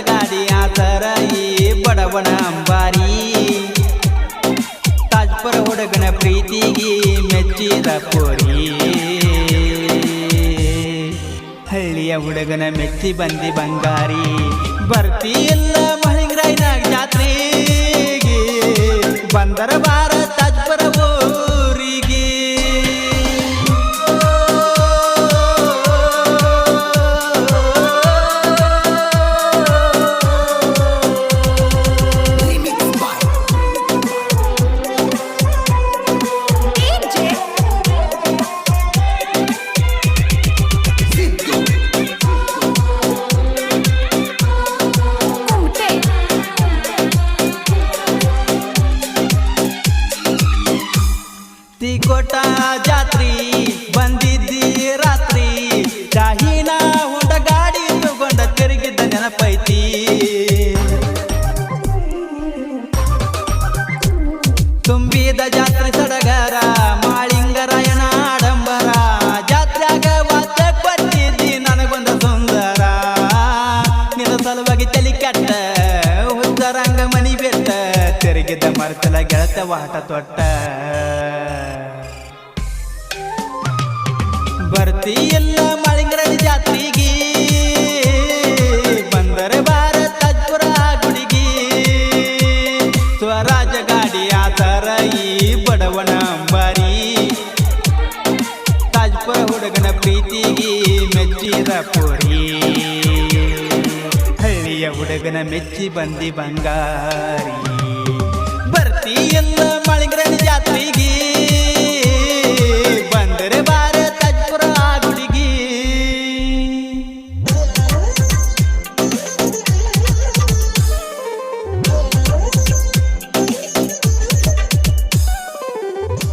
ಗಾಡಿ ಆತರ ಈ ಬಡವನ ಅಂಬಾರಿ ತಾಜ್ಪುರ ಹುಡುಗನ ಪ್ರೀತಿಗೆ ಮೆಚ್ಚಿದ ಪೋರಿ ಹಳ್ಳಿಯ ಹುಡುಗನ ಮೆಚ್ಚಿ ಬಂದಿ ಬಂಗಾರಿ ಬರ್ತಿಯಿಲ್ಲ ಮಹಿಂಗ್ರಾಯ್ನಾಗ ಜಾತ್ರೆಗೆ ಬಂದರ ಬಾರ ತಾಜ್ಪುರ ಊರಿಗೆ ಕೋಟ ಜಾತ್ರಿ ಬಂದಿದ್ದಿ ರಾತ್ರಿ ಶಾಹಿನ ಹುಂಡ ಗಾಡಿ ತಗೊಂಡ ತಿರುಗಿದ್ದ ನೆನಪೈತಿ ತುಂಬಿದ ಜಾತ್ರೆ ಸಡಗರ ಮಾಳಿಂಗರಾಯಣ ಆಡಂಬರ ಜಾತ್ರೆಯಾಗ ವಾದ್ಯ ಕೊಟ್ಟಿದ್ದಿ ನನಗೊಂದ ಸುಂದರ ನಿನ್ನ ಸಲುವಾಗಿ ತಲಿ ಕೆಟ್ಟ ಹುದ್ದರಂಗ ಮನಿ ಬೆಟ್ಟ ತಿರುಗಿದ್ದ ಮರ್ತಲ ಗೆಳತ ವಾಟ ತೊಟ್ಟ ಬರ್ತಿಯಿಲ್ಲ ಮಾಳಿಂಗರಾಯಣ ಜಾತ್ರೆಗೆ ಬಂದರೆ ಬಾರ ತಾಜ್ಪುರ ಗುಡಿಗೆ ಸ್ವರಾಜ ಗಾಡಿ ಆತರ ಈ ಬಡವನ ಅಂಬಾರಿ ತಾಜ್ಪುರ ಹುಡುಗನ ಪ್ರೀತಿಗೆ ಮೆಚ್ಚಿದ ಪೋರಿ ಹಳ್ಳಿಯ ಹುಡುಗನ ಮೆಚ್ಚಿ ಬಂದಿ ಬಂಗಾರಿ ಬರ್ತಿಯಿಲ್ಲ ಮಾಳಿಂಗರಾಯಣ ಜಾತ್ರೆಗೆ ಬಂದರೆ ಬಾರ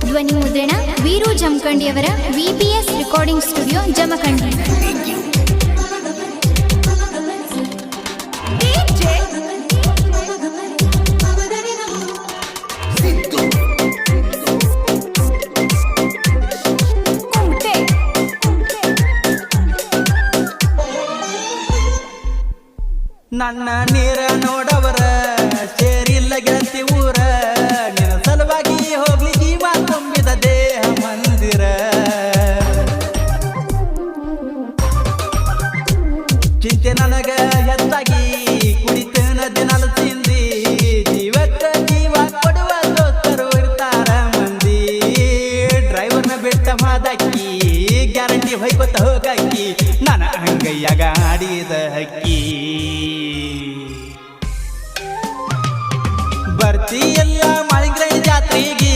ಧ್ವನಿ ಮುದ್ರಣ ವೀರು ಜಮಖಂಡಿಯವರ VPS ರೆಕಾರ್ಡಿಂಗ್ ಸ್ಟುಡಿಯೋ ಜಮಖಂಡಿ. ನನ್ನ ನೀರ ನೋಡವರ ಸೇರಿಲ್ಲ ಗೆಳತಿ ಊರ ನಿನ್ನ ಸಲುವಾಗಿ ಹೋಗ್ಲಿ ಜೀವ ತುಂಬಿದ ದೇಹ ಮಂದಿರ ಚಿಂತೆ ನನಗ ಹೆಚ್ಚಾಗಿ ಕುಡಿತನ ದಿನಲು ತಿಂದಿ ಜೀವಕ್ಕ ಜೀವ ಕೊಡುವ ದೋಸ್ತರು ಇರ್ತಾರ ಮಂದಿ ಡ್ರೈವರ್ನ ಬಿಟ್ಟ ಮಾದಕ್ಕಿ ಗ್ಯಾರಂಟಿ ಹೊಯ್ಕೊತ ಹೋಗಕ್ಕಿ ನನ್ನ ಅಂಗೈಯಾಗ ಆಡಿದ ಹಕ್ಕಿ ಬರ್ತಿಯಿಲ್ಲ ಮಾಳಿಂಗರಾಯಣ ಜಾತ್ರೆಗೆ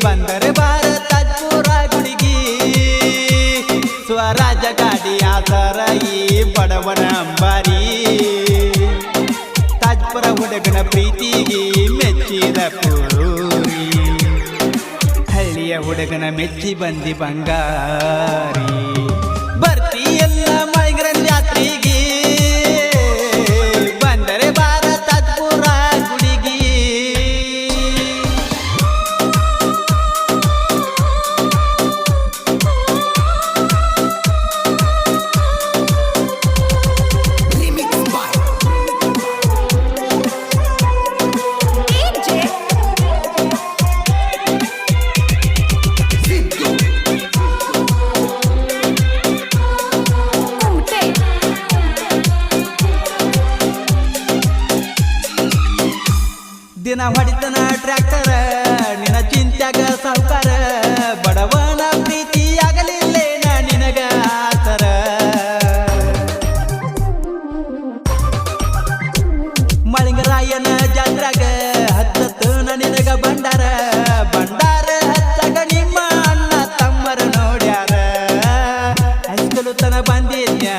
ಬಂದರೆ ಬಾರ ತಾಜ್ಪುರ ಗುಡಿಗೆ ಸ್ವರಾಜ ಗಾಡಿ ಆತರ ಈ ಬಡವನ ಅಂಬಾರಿ ತಾಜ್ಪುರ ಹುಡುಗನ ಪ್ರೀತಿಗೆ ಮೆಚ್ಚಿದ ಪೋರಿ ಹಳ್ಳಿಯ ಹುಡುಗನ ಮೆಚ್ಚಿ ಬಂದಿ ಬಂಗಾರಿ ಬರ್ತಿಯಿಲ್ಲ ಮಾಳಿಂಗರಾಯಣ ಜಾತ್ರೆಗೆ ಬಂದರೆ ಬಾರ ತಾಜ್ಪುರ ಗುಡಿಗೆ ದಿನ ಹೊಡಿತನ ಟ್ರ್ಯಾಕ್ಟರ್ ನಿನ್ನ ಚಿಂತ್ಯಾಗ ಸಾವುಕಾರ ಬಡವನ ಪ್ರೀತಿ ಆಗಲಿಲ್ಲೇನ ನಿನಗ ಆತರ ಮಾಳಿಂಗರಾಯನ ಜಾತ್ರಾಗ ಹತ್ತನ ನಿನಗ ಬಂಡಾರ ಬಂಡಾರ ಹತ್ತಾಗ ನಿಮ್ಮ ಅಣ್ಣ ತಮ್ಮರ ನೋಡ್ಯಾರ ಹೈಸ್ಕೂಲು ತನ ಬಂದಿದ್ಯ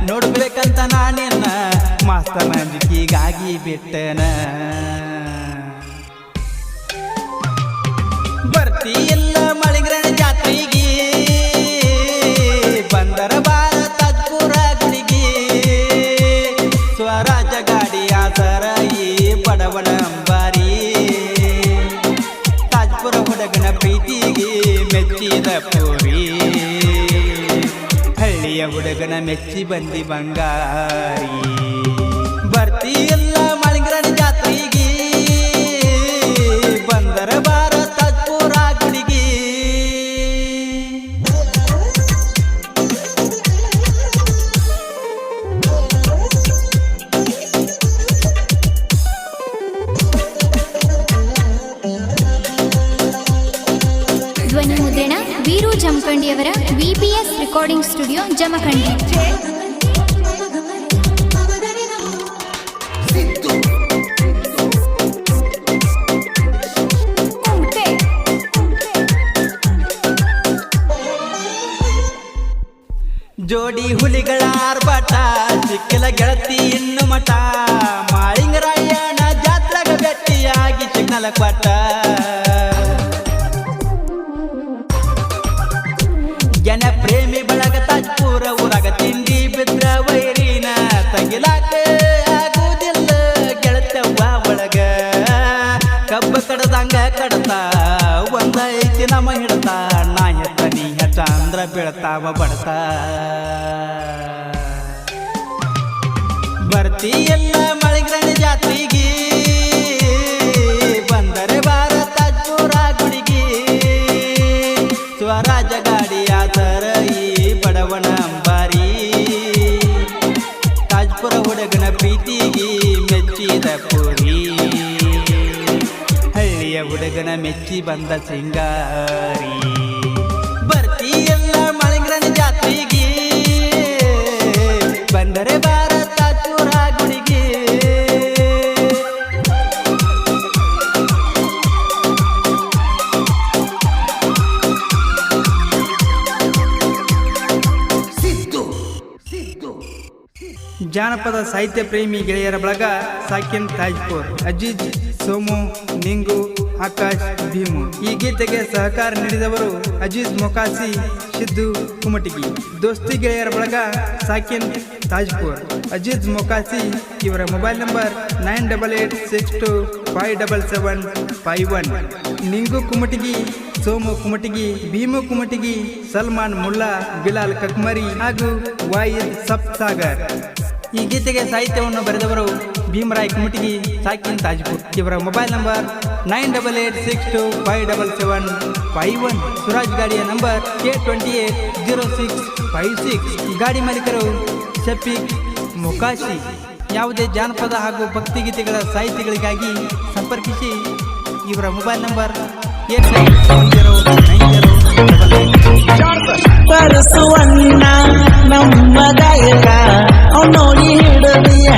ನೋಡ್ಬೇಕಂತ ನಾನಿನ್ನ ಮಾಸ್ತರ್ ನಂಬಿಕೆಗಾಗಿ ಬಿಟ್ಟನ ಬರ್ತಿಯಿಲ್ಲ ಮಾಳಿಂಗರಾಯಣ ಜಾತ್ರೆಗೆ ಬಂದರ ಬಾರ ತಾಜ್ಪುರ ಗುಡಿಗೆ ಸ್ವರಾಜ ಗಾಡಿ ಆತರ ಈ ಬಡವನ ಅಂಬಾರಿ ತಾಜ್ಪುರ ಹುಡುಗನ ಪ್ರೀತಿಗೆ ಮೆಚ್ಚಿದ ಪೋರಿ ಹಳ್ಳಿಯ ಹುಡುಗನ ಮೆಚ್ಚಿ ಬಂದಿ ಬಂಗಾರಿ ಬರ್ತಿ ಎಲ್ಲ ಮಳಿಂಗ್ರನ ಜಾತ್ರೆಗೆ ಬಂದರ ಬಾರ ತಾಜ್ಪುರ ಗುಡಿಗೆ ಧ್ವನಿ ಮುದ್ರಣ ವೀರು ಜಮಖಂಡಿಯವರ VPS ರೆಕಾರ್ಡಿಂಗ್ ಸ್ಟುಡಿಯೋ ಜಮಖಂಡಿ. ಜೋಡಿ ಹುಲಿಗಳ ಆರ್ಭಟ ಸಿಕ್ಕಿಲ ಗೆಳತಿ ಇನ್ನು ಮಠ ಮಾಳಿಂಗರಾಯಣ ಜಾತ್ರೆಗ ಭೇಟಿಯಾಗಿ ಸಿಗ್ನಲ ಪಟ್ಟ ಜನ ಪ್ರೇಮಿ ಬಳಗ ತಾಜ್ಪುರ ಊರಾಗ ತಿಂಡಿ ಬಿದ್ರ ವೈರಿನ ತಗಿಲಾಕ ಆಗುವುದಿಲ್ಲ ಗೆಳತವ್ವ ಒಳಗ ಕಬ್ಬ ಕಡದಂಗ ಕಡತ ಒಂದ ಐತಿ ನಮ್ಮ ಹಿಡತ ನಾ ಹೆತ್ತ ನೀ ಹೆಟ್ಟ ಅಂದ್ರ ಬೀಳ್ತಾವ ಬಡತ ಬರ್ತಿ ಎಲ್ಲ ಮಳಿಂಗ್ರನ ಜಾತ್ರೆಗೆ ಬಂದರೆ ಬಾರ ತಾಜ್ಪುರ ಗುಡಿಗೆ ಸ್ವರಾಜ ಗಾಡಿ ಆದರ ಈ ಬಡವನ ಅಂಬಾರಿ ತಾಜ್ಪುರ ಹುಡುಗನ ಪ್ರೀತಿಗೆ ಮೆಚ್ಚಿದ ಪುರಿ ಹಳ್ಳಿಯ ಹುಡುಗನ ಮೆಚ್ಚಿ ಬಂದ ಸಿಂಗಾರಿ ಬರ್ತಿ ಎಲ್ಲ ಮಳಿಂಗ್ರನ ಜಾತ್ರೆಗೆ ಬಂದರೆ ಬಾರ ತಾಜ್ಪುರ ಗುಡಿಗೆ ಜಾನಪದ ಸಾಹಿತ್ಯ ಪ್ರೇಮಿ ಗೆಳೆಯರ ಬಳಗ ಸಾಕಿನ್ ತಾಜ್ಪುರ್ ಅಜೀಜ್ ಸೋಮು ನಿಂಗು ಆಕಾಶ್ ಭೀಮು. ಈ ಗೀತೆಗೆ ಸಹಕಾರ ನೀಡಿದವರು ಅಜೀಜ್ ಮೊಕಾಸಿ ಸಿದ್ದು ಕುಮಟಗಿ. ದೋಸ್ತಿ ಗೆಳೆಯರ ಬಳಗ ಸಾಕಿನ್ ತಾಜ್ಪುರ್ ಅಜೀಜ್ ಮೊಕಾಸಿ. ಇವರ ಮೊಬೈಲ್ ನಂಬರ್ 9886257751. ನಿಂಗು ಕುಮಟಗಿ, ಸೋಮು ಕುಮಟಗಿ, ಭೀಮು ಕುಮಟಗಿ, ಸಲ್ಮಾನ್ ಮುಲ್ಲಾ, ಬಿಲಾಲ್ ಕಕ್ಮರಿ ಹಾಗೂ ವಾಯಿದ್ ಸಪ್ಸಾಗರ್. ಈ ಗೀತೆಗೆ ಸಾಹಿತ್ಯವನ್ನು ಬರೆದವರು ಭೀಮರಾಯ್ ಕುಮಟಗಿ, ಸಾಕಿನ್ ತಾಜ್ಪುರ್. ಇವರ ಮೊಬೈಲ್ ನಂಬರ್ 9886257751. ಸುರಾಜ್ ಗಾಡಿಯ ನಂಬರ್ K280656. ಗಾಡಿ ಮಾಲೀಕರು ಶಫೀಕ್ ಮೊಕಾಶಿ. ಯಾವುದೇ ಜಾನಪದ ಹಾಗೂ ಭಕ್ತಿಗೀತೆಗಳ ಸಾಹಿತ್ಯಗಳಿಗಾಗಿ ಸಂಪರ್ಕಿಸಿ. ಇವರ ಮೊಬೈಲ್ ನಂಬರ್ 899088. ನಮ್ಮ ಗಾಯಕ ಅವನೋಡಿ ಹಿಡದಿಯ